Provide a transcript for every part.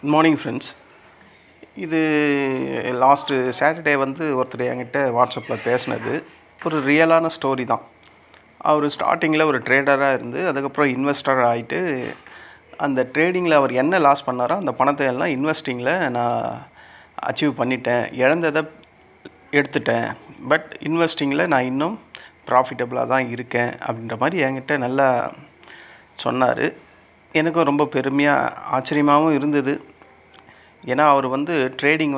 Good morning friends. இது last Saturday ஒருத்தர் என்கிட்ட வாட்ஸ்அப்பில் பேசினது ஒரு ரியலான ஸ்டோரி தான். அவர் ஸ்டார்டிங்கில் ஒரு ட்ரேடராக இருந்து அதுக்கப்புறம் இன்வெஸ்டர் ஆகிட்டு அந்த ட்ரேடிங்கில் அவர் என்ன லாஸ் பண்ணாரோ அந்த பணத்தை எல்லாம் இன்வெஸ்டிங்கில் நான் அச்சீவ் பண்ணிட்டேன், இழந்ததை எடுத்துட்டேன், பட் இன்வெஸ்டிங்கில் நான் இன்னும் ப்ராஃபிட்டபுளாக தான் இருக்கேன் அப்படின்ற மாதிரி என்கிட்ட நல்லா சொன்னார். எனக்கும் ரொம்ப பெருமையாக ஆச்சரியமாகவும் இருந்தது. ஏன்னா அவர் ட்ரேடிங்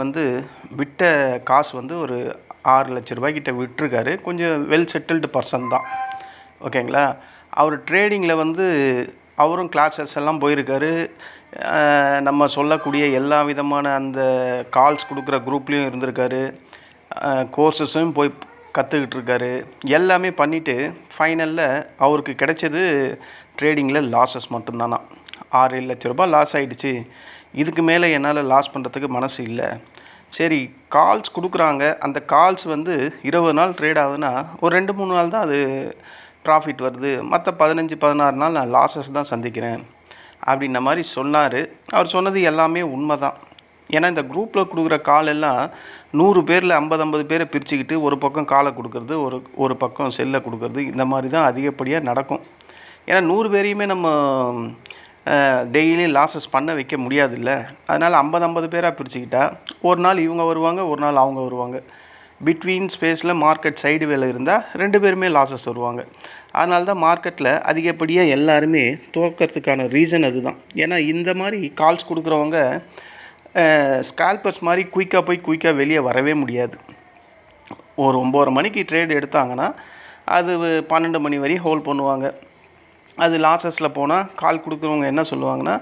விட்ட காசு ஒரு 6 லட்ச ரூபாய்க்கிட்ட விட்டுருக்காரு. கொஞ்சம் வெல் செட்டில்டு பர்சன் தான், ஓகேங்களா. அவர் ட்ரேடிங்கில் அவரும் கிளாஸஸ் எல்லாம் போயிருக்காரு. நம்ம சொல்லக்கூடிய எல்லா விதமான அந்த கால்ஸ் கொடுக்குற குரூப்லேயும் இருந்திருக்காரு. கோர்சஸும் போய் கற்றுக்கிட்டு இருக்காரு. எல்லாமே பண்ணிவிட்டு ஃபைனலில் அவருக்கு கிடைச்சது ட்ரேடிங்கில் லாஸஸ் மட்டும்தானா. 6 லட்ச ரூபாய் லாஸ் ஆகிடுச்சு. இதுக்கு மேலே என்னால் லாஸ் பண்ணுறதுக்கு மனசு இல்லை. சரி, கால்ஸ் கொடுக்குறாங்க, அந்த கால்ஸ் 20 நாள் ட்ரேட் ஆகுதுன்னா ஒரு 2-3 நாள் தான் அது ப்ராஃபிட் வருது, மற்ற 15-16 நாள் நான் லாஸஸ் தான் சந்திக்கிறேன் அப்படின்ன மாதிரி சொன்னார். அவர் சொன்னது எல்லாமே உண்மை தான். ஏன்னா இந்த குரூப்பில் கொடுக்குற கால் எல்லாம் 100 பேரில் 50-50 பேரை பிரிச்சுக்கிட்டு ஒரு பக்கம் காலை கொடுக்கறது, ஒரு பக்கம் செல்லை கொடுக்கறது, இந்த மாதிரி தான் அதிகப்படியாக நடக்கும். ஏன்னா 100 பேரையுமே நம்ம டெய்லி லாஸஸ் பண்ண வைக்க முடியாதுல்ல. அதனால் 50-50 பேராக பிரிச்சுக்கிட்டா ஒரு நாள் இவங்க வருவாங்க, ஒரு நாள் அவங்க வருவாங்க. பிட்வீன் ஸ்பேஸில் மார்க்கெட் சைடு வேலை இருந்தால் 2 பேருமே லாஸஸ் வருவாங்க. அதனால தான் மார்க்கெட்டில் அதிகப்படியாக எல்லாருமே தோக்கிறதுக்கான ரீசன் அதுதான். ஏன்னா இந்த மாதிரி கால்ஸ் கொடுக்குறவங்க ஸ்கால்பர்ஸ் மாதிரி குயிக்காக போய் குயிக்காக வெளியே வரவே முடியாது. ஒரு 9:30 மணிக்கு ட்ரேட் எடுத்தாங்கன்னா அது 12 மணி வரையும் ஹோல்ட் பண்ணுவாங்க. அது லாஸஸில் போனால் கால் கொடுக்குறவங்க என்ன சொல்லுவாங்கன்னா,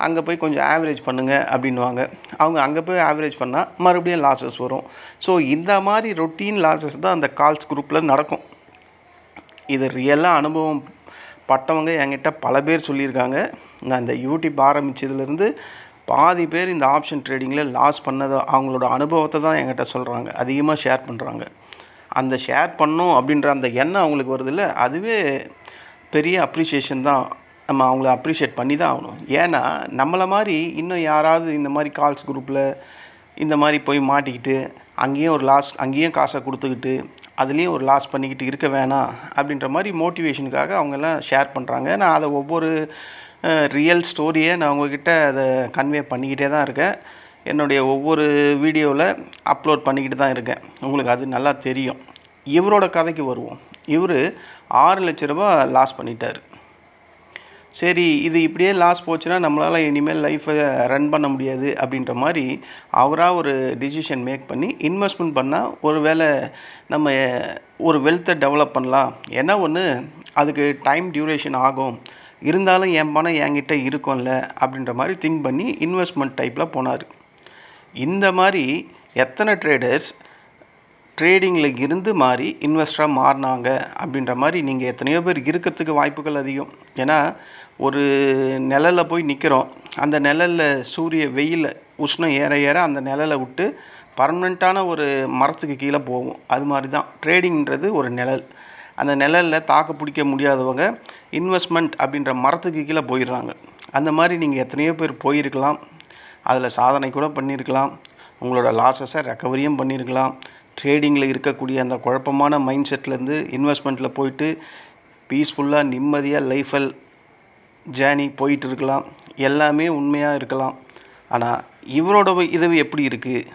அங்கே போய் கொஞ்சம் ஆவரேஜ் பண்ணுங்கள் அப்படின்வாங்க. அவங்க அங்கே போய் ஆவரேஜ் பண்ணால் மறுபடியும் லாஸஸ் வரும். ஸோ இந்த மாதிரி ரொட்டீன் லாஸஸ் தான் அந்த கால்ஸ் குரூப்பில் நடக்கும். இது ரியலாக அனுபவம் பட்டவங்க என்கிட்ட பல பேர் சொல்லியிருக்காங்க. நான் இந்த யூடியூப் ஆரம்பித்ததுலேருந்து பாதி பேர் இந்த ஆப்ஷன் ட்ரேடிங்கில் லாஸ் பண்ணதை அவங்களோட அனுபவத்தை தான் என்கிட்ட சொல்கிறாங்க, அதிகமாக ஷேர் பண்ணுறாங்க. அந்த ஷேர் பண்ணணும் அப்படின்ற அந்த எண்ணம் அவங்களுக்கு வருதில்ல, அதுவே பெரிய அப்ரிஷியேஷன் தான். நம்ம அவங்கள அப்ரிஷியேட் பண்ணி தான் ஆகணும். ஏன்னா நம்மளை மாதிரி இன்னும் யாராவது இந்த மாதிரி கால்ஸ் குரூப்பில் இந்த மாதிரி போய் மாட்டிக்கிட்டு அங்கேயும் காசை கொடுத்துக்கிட்டு அதுலேயும் ஒரு லாஸ் பண்ணிக்கிட்டு இருக்க வேணாம் அப்படின்ற மாதிரி மோட்டிவேஷனுக்காக அவங்கெல்லாம் ஷேர் பண்ணுறாங்க. நான் அதை ஒவ்வொரு ரியல் ஸ்டோரியை நான் உங்ககிட்ட அதை கன்வே பண்ணிக்கிட்டே தான் இருக்கேன். என்னுடைய ஒவ்வொரு வீடியோவில் அப்லோட் பண்ணிக்கிட்டு தான் இருக்கேன். உங்களுக்கு அது நல்லா தெரியும். இவரோட கதைக்கு வருவோம். இவர் 6 லட்ச ரூபா லாஸ் பண்ணிட்டார். சரி, இது இப்படியே லாஸ் போச்சுன்னா நம்மளால் இனிமேல் லைஃப்பை ரன் பண்ண முடியாது அப்படின்ற மாதிரி அவராக ஒரு டிசிஷன் மேக் பண்ணி இன்வெஸ்ட்மெண்ட் பண்ணால் ஒரு வேளை நம்ம ஒரு வெல்த்தை டெவலப் பண்ணலாம். ஏன்னா ஒன்று, அதுக்கு டைம் டியூரேஷன் ஆகும், இருந்தாலும் என் பணம் என்கிட்ட இருக்கும்ல அப்படின்ற மாதிரி திங்க் பண்ணி இன்வெஸ்ட்மெண்ட் டைப்பில் போனார். இந்த மாதிரி எத்தனை ட்ரேடர்ஸ் ட்ரேடிங்கில் இருந்து மாறி இன்வெஸ்டராக மாறினாங்க அப்படின்ற மாதிரி நீங்கள் எத்தனையோ பேர் இருக்கிறதுக்கு வாய்ப்புகள் அதிகம். ஏன்னா ஒரு நிழலில் போய் நிற்கிறோம், அந்த நிழலில் சூரிய வெயில் உஷ்ணம் ஏற ஏற அந்த நிழலை விட்டு பர்மனெண்ட்டான ஒரு மரத்துக்கு கீழே போகும். அது மாதிரி தான் ட்ரேடிங்கிறது ஒரு நிழல். அந்த நிழலில் தாக்கு பிடிக்க முடியாதவங்க இன்வெஸ்ட்மெண்ட் அப்படின்ற மரத்துக்கு கீழே போயிடுறாங்க. அந்த மாதிரி நீங்கள் எத்தனையோ பேர் போயிருக்கலாம், அதில் சாதனை கூட பண்ணியிருக்கலாம், உங்களோட லாஸஸை ரெக்கவரியும் பண்ணியிருக்கலாம். ட்ரேடிங்கில் இருக்கக்கூடிய அந்த குழப்பமான மைண்ட் செட்லேருந்து இன்வெஸ்ட்மெண்ட்டில் போயிட்டு பீஸ்ஃபுல்லாக நிம்மதியாக லைஃபல் ஜேர்னி போயிட்டு இருக்கலாம். எல்லாமே உண்மையாக இருக்கலாம். ஆனால் இவரோட இது எப்படி இருக்குது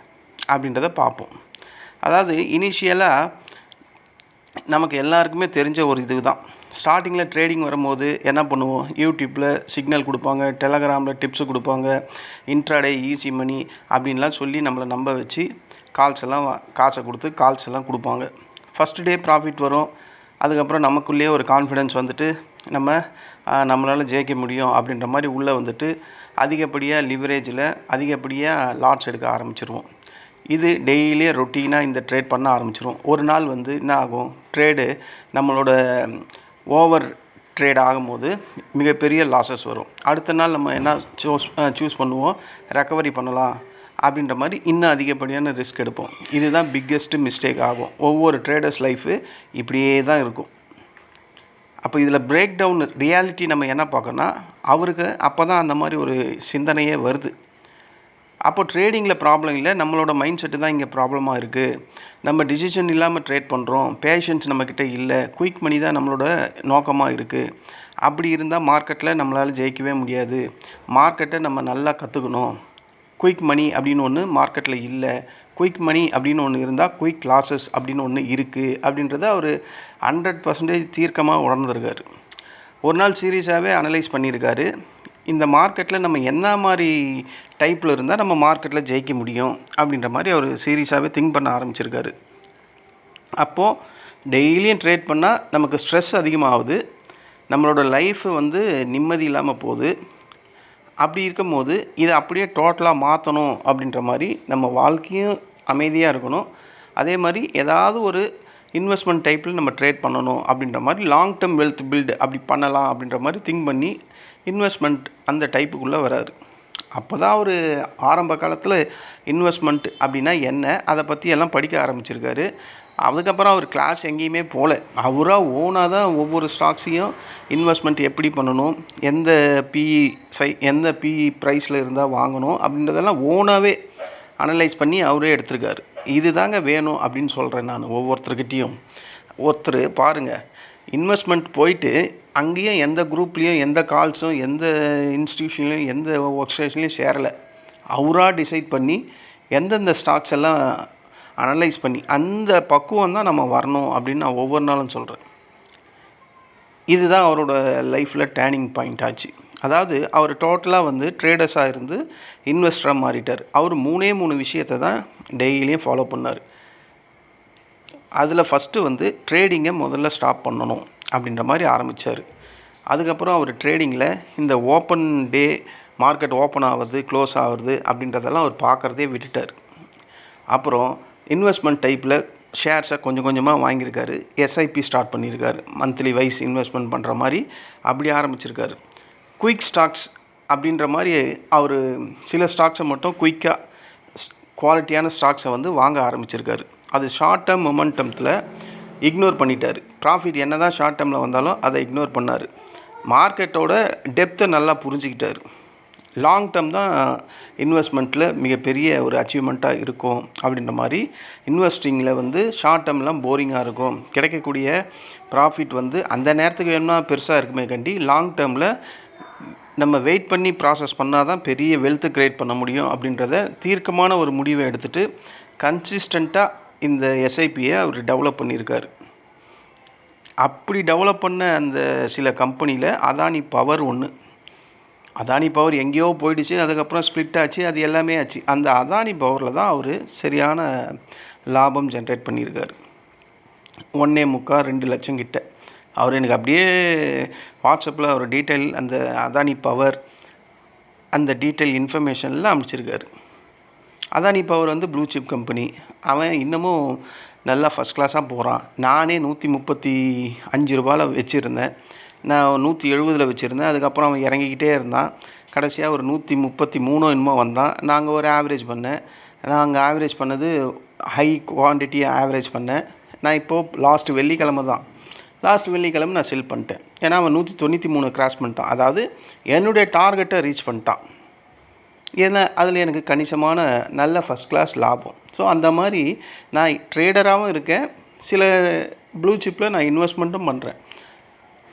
அப்படின்றத பார்ப்போம். அதாவது இனிஷியலாக நமக்கு எல்லாருக்குமே தெரிஞ்ச ஒரு இது தான். ஸ்டார்டிங்கில் ட்ரேடிங் வரும்போது என்ன பண்ணுவோம், யூடியூப்பில் சிக்னல் கொடுப்பாங்க, டெலகிராமில் டிப்ஸு கொடுப்பாங்க, இன்ட்ராடே ஈஸி மணி அப்படின்லாம் சொல்லி நம்மளை நம்ப வச்சு காசை கொடுத்து கால்ஸ் எல்லாம் கொடுப்பாங்க. ஃபஸ்ட்டு டே ப்ராஃபிட் வரும். அதுக்கப்புறம் நமக்குள்ளேயே ஒரு கான்ஃபிடென்ஸ் நம்மளால் ஜெயிக்க முடியும் அப்படின்ற மாதிரி உள்ளே அதிகப்படியாக லிவரேஜில் அதிகப்படியாக லாட்ஸ் எடுக்க ஆரம்பிச்சிருவோம். இது டெய்லியே ரொட்டீனாக இந்த ட்ரேட் பண்ண ஆரம்பிச்சிரும். ஒரு நாள் என்ன ஆகும், ட்ரேடு நம்மளோட ஓவர் ட்ரேட் ஆகும்போது மிகப்பெரிய லாஸஸ் வரும். அடுத்த நாள் நம்ம என்ன சூஸ் பண்ணுவோம், ரெக்கவரி பண்ணலாம் அப்படின்ற மாதிரி இன்னும் அதிகப்படியான ரிஸ்க் எடுப்போம். இதுதான் பிக்கெஸ்ட்டு மிஸ்டேக் ஆகும். ஒவ்வொரு ட்ரேடர்ஸ் லைஃபு இப்படியே தான் இருக்கும். அப்போ இதில் பிரேக் டவுன் ரியாலிட்டி நம்ம என்ன பார்க்கணும்னா, அவருக்கு அப்போ தான் அந்த மாதிரி ஒரு சிந்தனையே வருது. அப்போ ட்ரேடிங்கில் ப்ராப்ளம் இல்லை, நம்மளோட மைண்ட் செட்டு தான் இங்கே ப்ராப்ளமாக இருக்குது. நம்ம டிசிஷன் இல்லாமல் ட்ரேட் பண்ணுறோம், பேஷன்ஸ் நம்மக்கிட்ட இல்லை, குயிக் மணி தான் நம்மளோட நோக்கமாக இருக்குது. அப்படி இருந்தால் மார்க்கெட்டில் நம்மளால் ஜெயிக்கவே முடியாது. மார்க்கெட்டை நம்ம நல்லா கற்றுக்கணும். குயிக் மணி அப்படின்னு ஒன்று மார்க்கெட்டில் இல்லை, குயிக் மணி அப்படின்னு ஒன்று இருந்தால் குயிக் லாஸஸ் அப்படின்னு ஒன்று இருக்குது அப்படின்றத அவர் 100% தீர்க்கமாக உணர்ந்துருக்காரு. ஒரு நாள் சீரியஸாகவே அனலைஸ் பண்ணியிருக்காரு. இந்த மார்க்கெட்டில் நம்ம என்ன மாதிரி டைப்பில் இருந்தால் நம்ம மார்க்கெட்டில் ஜெயிக்க முடியும் அப்படின்ற மாதிரி அவர் சீரியஸாகவே திங்க் பண்ண ஆரம்பிச்சிருக்காரு. அப்போது டெய்லியும் ட்ரேட் பண்ணால் நமக்கு ஸ்ட்ரெஸ் அதிகமாகுது, நம்மளோட லைஃப் நிம்மதி இல்லாமல் போகுது. அப்படி இருக்கும்போது இதை அப்படியே டோட்டலாக மாற்றணும் அப்படின்ற மாதிரி நம்ம வாழ்க்கையும் அமைதியாக இருக்கணும். அதே மாதிரி ஏதாவது ஒரு இன்வெஸ்ட்மெண்ட் டைப்பில் நம்ம ட்ரேட் பண்ணணும் அப்படின்ற மாதிரி லாங் டேர்ம் வெல்த் பில்டு அப்படி பண்ணலாம் அப்படின்ற மாதிரி திங்க் பண்ணி இன்வெஸ்ட்மெண்ட் அந்த டைப்புக்குள்ளே வராரு. அப்போ தான் அவர் ஆரம்ப காலத்தில் இன்வெஸ்ட்மெண்ட் அப்படின்னா என்ன அதை பற்றி எல்லாம் படிக்க ஆரம்பிச்சிருக்காரு. அதுக்கப்புறம் அவர் கிளாஸ் எங்கேயுமே போகல, அவராக ஓனாக தான் ஒவ்வொரு ஸ்டாக்ஸையும் இன்வெஸ்ட்மெண்ட் எப்படி பண்ணணும், எந்த பிஇ ப்ரைஸில் இருந்தால் வாங்கணும் அப்படின்றதெல்லாம் ஓனாகவே அனலைஸ் பண்ணி அவரே எடுத்திருக்காரு. இது தாங்க வேணும் அப்படின்னு சொல்கிறேன் நான் ஒவ்வொருத்தர்கிட்டையும். ஒருத்தர் பாருங்கள், இன்வெஸ்ட்மெண்ட் போயிட்டு அங்கேயும் எந்த குரூப்லேயும் எந்த கால்ஸும் எந்த இன்ஸ்டியூஷன்லையும் எந்த ஒர்க் ஸ்டேஷன்லையும் சேரலை. அவராக டிசைட் பண்ணி எந்தெந்த ஸ்டாக்ஸ் எல்லாம் அனலைஸ் பண்ணி அந்த பக்குவம் தான் நம்ம வரணும் அப்படின்னு நான் ஒவ்வொரு நாளும் சொல்கிறேன். இதுதான் அவரோட லைஃப்பில் டேர்னிங் பாயிண்ட் ஆச்சு. அதாவது அவர் டோட்டலாக ட்ரேடர்ஸாக இருந்து இன்வெஸ்டராக மாறிட்டார். அவர் 3 விஷயத்தை தான் டெய்லியும் ஃபாலோ பண்ணார். அதில் ஃபஸ்ட்டு ட்ரேடிங்கை முதல்ல ஸ்டாப் பண்ணணும் அப்படின்ற மாதிரி ஆரம்பித்தார். அதுக்கப்புறம் அவர் ட்ரேடிங்கில் இந்த ஓப்பன் டே மார்க்கெட் ஓப்பன் ஆகுது க்ளோஸ் ஆகுது அப்படின்றதெல்லாம் அவர் பார்க்குறதே விட்டுட்டார். அப்புறம் இன்வெஸ்ட்மெண்ட் டைப்பில் ஷேர்ஸை கொஞ்சம் கொஞ்சமாக வாங்கியிருக்காரு. எஸ்ஐபி ஸ்டார்ட் பண்ணியிருக்காரு, மந்த்லி வைஸ் இன்வெஸ்ட்மெண்ட் பண்ணுற மாதிரி அப்படி ஆரம்பிச்சிருக்காரு. குயிக் ஸ்டாக்ஸ் அப்படின்ற மாதிரி அவர் சில ஸ்டாக்ஸை மட்டும் குயிக்காக குவாலிட்டியான ஸ்டாக்ஸை வாங்க ஆரம்பிச்சிருக்காரு. அது ஷார்ட் டேர்ம் மொமெண்டத்தில் இக்னோர் பண்ணிட்டார். ப்ராஃபிட் என்ன தான் ஷார்ட் டேர்மில் வந்தாலும் அதை இக்னோர் பண்ணார். மார்க்கெட்டோட டெப்த்தை நல்லா புரிஞ்சுக்கிட்டார். லாங் டேர்ம் தான் இன்வெஸ்ட்மெண்ட்டில் மிகப்பெரிய ஒரு அச்சீவ்மெண்ட்டாக இருக்கும் அப்படின்ற மாதிரி இன்வெஸ்டிங்கில் ஷார்ட் டேர்ம்லாம் போரிங்காக இருக்கும், கிடைக்கக்கூடிய ப்ராஃபிட் அந்த நேரத்துக்கு வேணும்னா பெருசாக இருக்குமே கண்டி லாங் டேர்மில் நம்ம வெயிட் பண்ணி ப்ராசஸ் பண்ணால் தான் பெரிய வெல்த்து க்ரியேட் பண்ண முடியும் அப்படின்றத தீர்க்கமான ஒரு முடிவை எடுத்துகிட்டு கன்சிஸ்டண்ட்டாக இந்த எஸ்ஐபியை அவர் டெவலப் பண்ணியிருக்காரு. அப்படி டெவலப் பண்ண அந்த சில கம்பெனியில் அதானி பவர் ஒன்று. அதானி பவர் எங்கேயோ போயிடுச்சு, அதுக்கப்புறம் ஸ்ப்ளிட் ஆச்சு, அது எல்லாமே ஆச்சு. அந்த அதானி பவரில் தான் அவர் சரியான லாபம் ஜென்ரேட் பண்ணியிருக்காரு. 1.25 லட்சம் கிட்ட. அவர் எனக்கு அப்படியே வாட்ஸ்அப்பில் ஒரு டீட்டெயில் அந்த அதானி பவர் அந்த டீட்டெயில் இன்ஃபர்மேஷன்லாம் அனுப்பிச்சிருக்காரு. Adani power blue chip company. அவன் இன்னமும் நல்லா ஃபஸ்ட் கிளாஸாக போகிறான். நானே 135 ரூபாயில் வச்சுருந்தேன், நான் 170 வச்சுருந்தேன். அதுக்கப்புறம் அவன் இறங்கிக்கிட்டே இருந்தான். கடைசியாக ஒரு 133 என்னமோ வந்தான். நாங்கள் ஒரு ஆவரேஜ் பண்ணேன். நாங்கள் ஆவரேஜ் பண்ணது ஹை குவான்டிட்டியை ஆவரேஜ் பண்ணேன். நான் இப்போது லாஸ்ட் வெள்ளிக்கிழமை நான் செல் பண்ணிட்டேன். ஏன்னா அவன் 193 கிராஸ் பண்ணிட்டான். அதாவது என்னுடைய டார்கெட்டை ரீச் பண்ணிட்டான். ஏன்னா அதில் எனக்கு கணிசமான நல்ல ஃபஸ்ட் கிளாஸ் லாபம். ஸோ அந்த மாதிரி நான் ட்ரேடராகவும் இருக்கேன், சில ப்ளூ சிப்பில் நான் இன்வெஸ்ட்மெண்ட்டும் பண்ணுறேன்.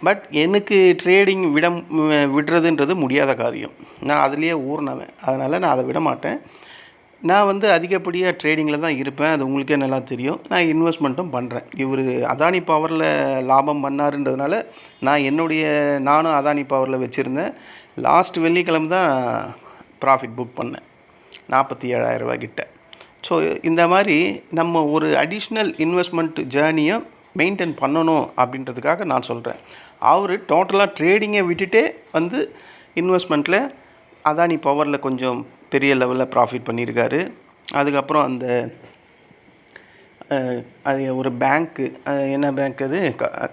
பட் எனக்கு ட்ரேடிங் விடுறதுன்றது முடியாத காரியம். நான் அதுலேயே ஊறினவன், அதனால் நான் அதை விட மாட்டேன். நான் அதிகப்படியாக ட்ரேடிங்கில் தான் இருப்பேன், அது உங்களுக்கே நல்லா தெரியும். நான் இன்வெஸ்ட்மெண்ட்டும் பண்ணுறேன். இவர் அதானி பவரில் லாபம் பண்ணாருன்றதுனால நானும் அதானி பவரில் வச்சுருந்தேன். லாஸ்ட் வெள்ளிக்கிழமை தான் ப்ராஃபிட் புக் பண்ணேன், 47,000 ரூபா கிட்ட. ஸோ இந்த மாதிரி நம்ம ஒரு அடிஷ்னல் இன்வெஸ்ட்மெண்ட் ஜேர்னியை மெயின்டைன் பண்ணணும் அப்படின்றதுக்காக நான் சொல்கிறேன். அவர் டோட்டலாக ட்ரேடிங்கை விட்டுட்டே இன்வெஸ்ட்மெண்ட்டில் அதானி பவரில் கொஞ்சம் பெரிய லெவலில் ப்ராஃபிட் பண்ணியிருக்காரு. அதுக்கப்புறம் அது ஒரு பேங்க்கு, என்ன பேங்க் அது,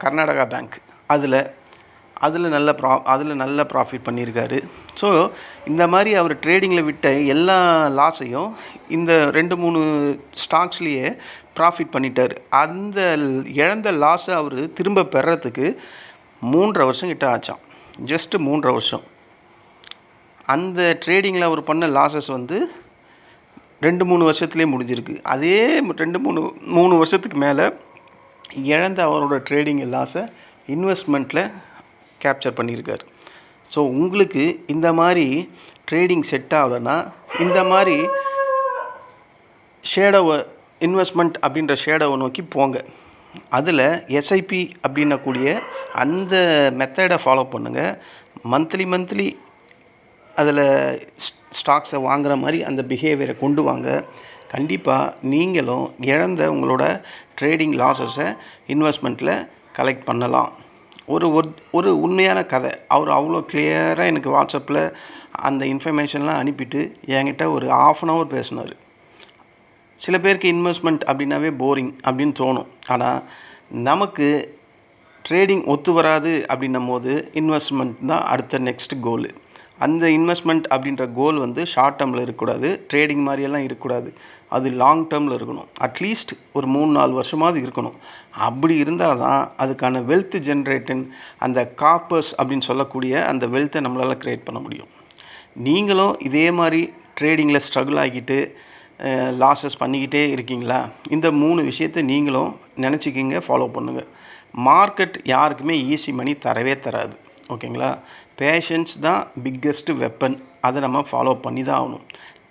கர்நாடகா பேங்க், அதில் நல்ல ப்ராஃபிட் பண்ணியிருக்காரு. ஸோ இந்த மாதிரி அவர் ட்ரேடிங்கில் விட்ட எல்லா லாஸையும் இந்த 2-3 ஸ்டாக்ஸ்லேயே ப்ராஃபிட் பண்ணிட்டார். அந்த இழந்த லாஸை அவர் திரும்ப பெறத்துக்கு 3.5 வருஷம் கிட்ட ஆச்சான். ஜஸ்ட்டு 3.5 வருஷம். அந்த ட்ரேடிங்கில் அவர் பண்ண லாஸஸ் 2-3 வருஷத்துலேயே முடிஞ்சிருக்கு. அதே 2-3 வருஷத்துக்கு மேலே இழந்த அவரோட ட்ரேடிங் லாஸை இன்வெஸ்ட்மெண்ட்டில் கேப்சர் பண்ணியிருக்கார். ஸோ உங்களுக்கு இந்த மாதிரி ட்ரேடிங் செட் ஆகலைன்னா இந்த மாதிரி ஷேடோவை இன்வெஸ்ட்மெண்ட் அப்படின்ற ஷேடோவை நோக்கி போங்க. அதில் எஸ்ஐபி அப்படின்னக்கூடிய அந்த மெத்தடை ஃபாலோ பண்ணுங்கள். மந்த்லி அதில் ஸ்டாக்ஸை வாங்குகிற மாதிரி அந்த பிஹேவியரை கொண்டு வாங்க. கண்டிப்பாக நீங்களும் இழந்த உங்களோட ட்ரேடிங் லாஸஸை இன்வெஸ்ட்மெண்ட்டில் கலெக்ட் பண்ணலாம். ஒரு உண்மையான கதை. அவர் அவ்வளோ கிளியராக எனக்கு வாட்ஸ்அப்பில் அந்த இன்ஃபர்மேஷன்லாம் அனுப்பிட்டு என்கிட்ட ஒரு 1/2 hour பேசினார். சில பேருக்கு இன்வெஸ்ட்மெண்ட் அப்படின்னாவே போரிங் அப்படின்னு தோணும். ஆனால் நமக்கு ட்ரேடிங் ஒத்து வராது அப்படின்னும் போது இன்வெஸ்ட்மெண்ட் தான் அடுத்த நெக்ஸ்ட் கோலு. அந்த இன்வெஸ்ட்மெண்ட் அப்படின்ற கோல் வந்து ஷார்ட் டேர்மில் இருக்கக்கூடாது, ட்ரேடிங் மாதிரியெல்லாம் இருக்கக்கூடாது. அது லாங் டேர்மில் இருக்கணும். அட்லீஸ்ட் ஒரு 3-4 வருஷமாவது இருக்கணும். அப்படி இருந்தால் தான் அதுக்கான வெல்த் ஜென்ரேட்டின் அந்த காப்பர்ஸ் அப்படின்னு சொல்லக்கூடிய அந்த வெல்த்தை நம்மளால் க்ரியேட் பண்ண முடியும். நீங்களும் இதே மாதிரி ட்ரேடிங்கில் ஸ்ட்ரகிள் ஆகிட்டு லாஸஸ் பண்ணிக்கிட்டே இருக்கீங்களா? இந்த 3 விஷயத்தை நீங்களும் நினச்சிக்கிங்க, ஃபாலோ பண்ணுங்கள். மார்க்கெட் யாருக்குமே ஈஸி மணி தரவே தராது. ஓகேங்களா? பேஷன்ஸ் தான் பிக்கெஸ்ட் வெப்பன். அதை நம்ம ஃபாலோ பண்ணி தான் ஆகணும்.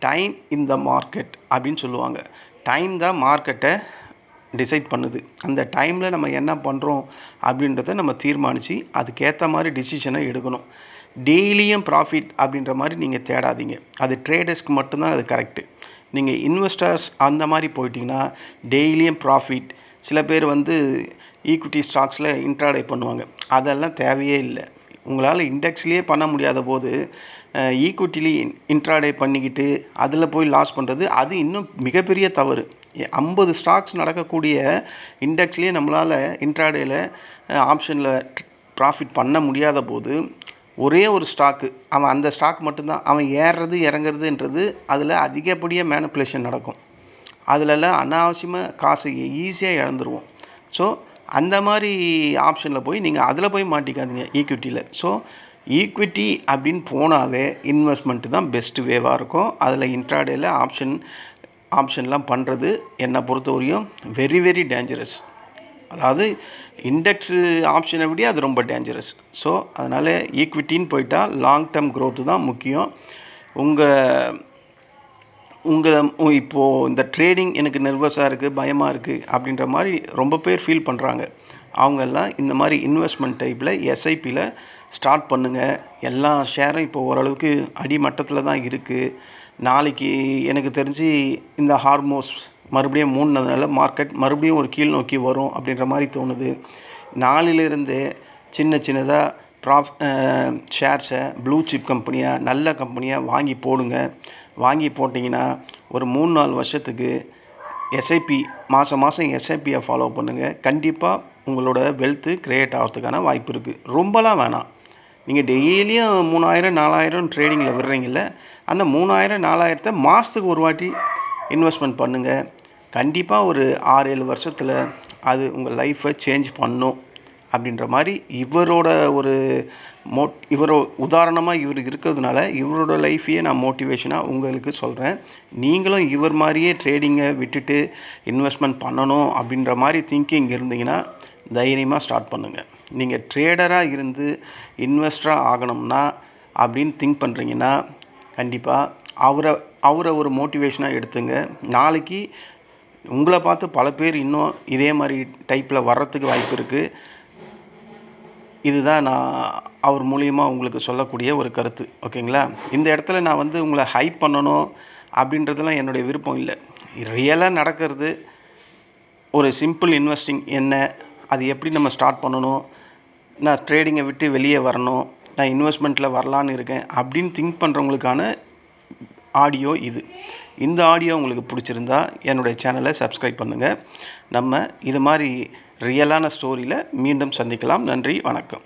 டைம் இன் த மார்க்கெட் அப்படின்னு சொல்லுவாங்க. டைம் தான் மார்க்கெட்டை டிசைட் பண்ணுது. அந்த டைமில் நம்ம என்ன பண்ணுறோம் அப்படின்றத நம்ம தீர்மானித்து அதுக்கேற்ற மாதிரி டிசிஷனை எடுக்கணும். டெய்லியும் ப்ராஃபிட் அப்படின்ற மாதிரி நீங்கள் தேடாதீங்க. அது ட்ரேடர்ஸ்க்கு மட்டும்தான் அது கரெக்டு. நீங்கள் இன்வெஸ்டர்ஸ் அந்த மாதிரி போயிட்டிங்கன்னா டெய்லியும் ப்ராஃபிட். சில பேர் வந்து ஈக்விட்டி ஸ்டாக்ஸில் இன்ட்ராடே பண்ணுவாங்க. அதெல்லாம் தேவையே இல்லை. உங்களால் இண்டெக்ஸ்லேயே பண்ண முடியாத போது ஈக்விட்டிலேயே இன்ட்ராடே பண்ணிக்கிட்டு அதில் போய் லாஸ் பண்ணுறது அது இன்னும் மிகப்பெரிய தவறு. 50 ஸ்டாக்ஸ் நடக்கக்கூடிய இண்டெக்ஸ்லேயே நம்மளால் இன்ட்ராடேயில் ஆப்ஷனில் ப்ராஃபிட் பண்ண முடியாத போது ஒரே ஒரு ஸ்டாக்கு அவன் அந்த ஸ்டாக் மட்டும்தான் அவன் ஏறுறது இறங்குறதுன்றது அதில் அதிகப்படியாக மேனிப்புலேஷன் நடக்கும். அதிலெல்லாம் அனாவசியமாக காசு ஈஸியாக இழந்துருவோம். ஸோ அந்த மாதிரி ஆப்ஷனில் போய் நீங்கள் அதில் போய் மாட்டிக்காதீங்க ஈக்விட்டியில். ஸோ ஈக்விட்டி அப்படின்னு போனாவே இன்வெஸ்ட்மெண்ட்டு தான் பெஸ்ட்டு வேவாக இருக்கும். அதில் இன்ட்ராடேயில் ஆப்ஷன்லாம் பண்ணுறது என்னை பொறுத்தவரையும் வெரி வெரி டேஞ்சரஸ். அதாவது இண்டெக்ஸு ஆப்ஷனை விட அது ரொம்ப டேஞ்சரஸ். ஸோ அதனால் ஈக்விட்டின்னு போயிட்டால் லாங் டேர்ம் க்ரோத்து தான் முக்கியம். இப்போது இந்த ட்ரேடிங் எனக்கு நர்வஸாக இருக்குது, பயமாக இருக்குது அப்படின்ற மாதிரி ரொம்ப பேர் ஃபீல் பண்ணுறாங்க. அவங்கெல்லாம் இந்த மாதிரி இன்வெஸ்ட்மெண்ட் டைப்பில் எஸ்ஐபியில் ஸ்டார்ட் பண்ணுங்கள். எல்லா ஷேரும் இப்போ ஓரளவுக்கு அடிமட்டத்தில் தான் இருக்குது. நாளைக்கு எனக்கு தெரிஞ்சு இந்த ஹார்மோஸ் மறுபடியும் மூடினதுனால மார்க்கெட் மறுபடியும் ஒரு கீழ் நோக்கி வரும் அப்படின்ற மாதிரி தோணுது. நாளிலிருந்து சின்னதாக ஷேர்ஸை ப்ளூ சிப் கம்பெனியாக நல்ல கம்பெனியாக வாங்கி போடுங்க. வாங்கி போட்டிங்கன்னா ஒரு 3-4 வருஷத்துக்கு எஸ்ஐபி மாதம் எஸ்ஐபியை ஃபாலோ பண்ணுங்கள். கண்டிப்பாக உங்களோட வெல்த்து க்ரியேட் ஆகிறதுக்கான வாய்ப்பு இருக்குது. ரொம்பலாம் வேணாம். நீங்கள் டெய்லியும் 3000-4000 ட்ரேடிங்கில் விடுறீங்கள, அந்த 3000-4000 மாதத்துக்கு ஒரு வாட்டி இன்வெஸ்ட்மெண்ட் பண்ணுங்கள். கண்டிப்பாக ஒரு 6-7 வருஷத்தில் அது உங்கள் லைஃப்பை சேஞ்ச் பண்ணும் அப்படின்ற மாதிரி இவரோட உதாரணமாக இவர் இருக்கிறதுனால இவரோட லைஃப்பையே நான் மோட்டிவேஷனாக உங்களுக்கு சொல்கிறேன். நீங்களும் இவர் மாதிரியே ட்ரேடிங்கை விட்டுட்டு இன்வெஸ்ட்மெண்ட் பண்ணணும் அப்படின்ற மாதிரி திங்கிங் இருந்தீங்கன்னா தைரியமாக ஸ்டார்ட் பண்ணுங்கள். நீங்கள் ட்ரேடராக இருந்து இன்வெஸ்டராக ஆகணும்னா அப்படின்னு திங்க் பண்ணுறீங்கன்னா கண்டிப்பாக அவரை ஒரு மோட்டிவேஷனாக எடுத்துங்க. நாளைக்கு உங்களை பார்த்து பல பேர் இன்னும் இதே மாதிரி டைப்பில் வர்றதுக்கு வாய்ப்பு இருக்குது. இதுதான் நான் அவர் மூலியமாக உங்களுக்கு சொல்லக்கூடிய ஒரு கருத்து. ஓகேங்களா? இந்த இடத்துல நான் வந்து உங்களை ஹைப் பண்ணணும் அப்படின்றதுலாம் என்னுடைய விருப்பம் இல்லை. ரியலாக நடக்கிறது ஒரு சிம்பிள் இன்வெஸ்டிங் என்ன, அது எப்படி நம்ம ஸ்டார்ட் பண்ணணும், நான் ட்ரேடிங்கை விட்டு வெளியே வரணும், நான் இன்வெஸ்ட்மெண்ட்டில் வரலான்னு இருக்கேன் அப்படின்னு திங்க் பண்ணுறவங்களுக்கான ஆடியோ இது. இந்த ஆடியோ உங்களுக்கு பிடிச்சிருந்தா என்னுடைய சேனலை சப்ஸ்கிரைப் பண்ணுங்கள். நம்ம இது மாதிரி ரியலான ஸ்டோரியில் மீண்டும் சந்திக்கலாம். நன்றி, வணக்கம்.